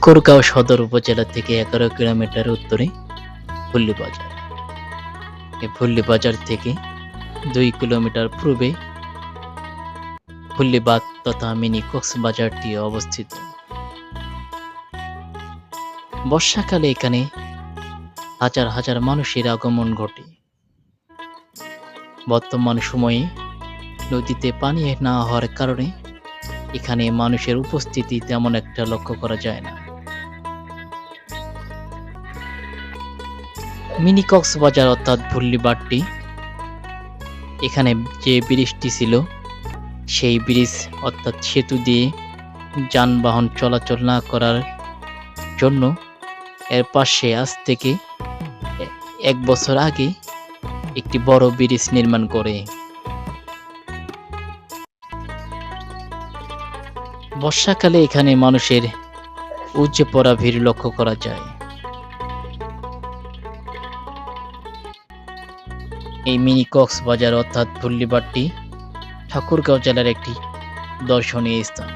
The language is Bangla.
ঠাকুরগাঁও সদর উপজেলা থেকে 11 কিলোমিটার উত্তরে ভুল্লি বাজার। এই ভুল্লি বাজার থেকে 2 কিলোমিটার পূর্বে ভুল্লিবাগ তথা মিনি কক্সবাজারটি অবস্থিত। বর্ষাকালে এখানে হাজার হাজার মানুষের আগমন ঘটে। বর্তমান সময়ে নদীতে পানি না হওয়ার কারণে এখানে মানুষের উপস্থিতি তেমন একটা লক্ষ্য করা যায় না। মিনি কক্সবাজার অর্থাৎ ভুল্লিবাগটি, এখানে যে ব্রিজটি ছিল সেই ব্রিজ অর্থাৎ সেতু দিয়ে যানবাহন চলাচল না করার জন্য এর পাশে আজ থেকে 1 বছর আগে একটি বড় ব্রিজ নির্মাণ করে। বর্ষাকালে এখানে মানুষের উপচে পড়া ভিড় লক্ষ্য করা যায়। এই মিনি কক্সবাজার অর্থাৎ ভুল্লিবাগটি ঠাকুরগাঁও জেলার একটি দর্শনীয় স্থান।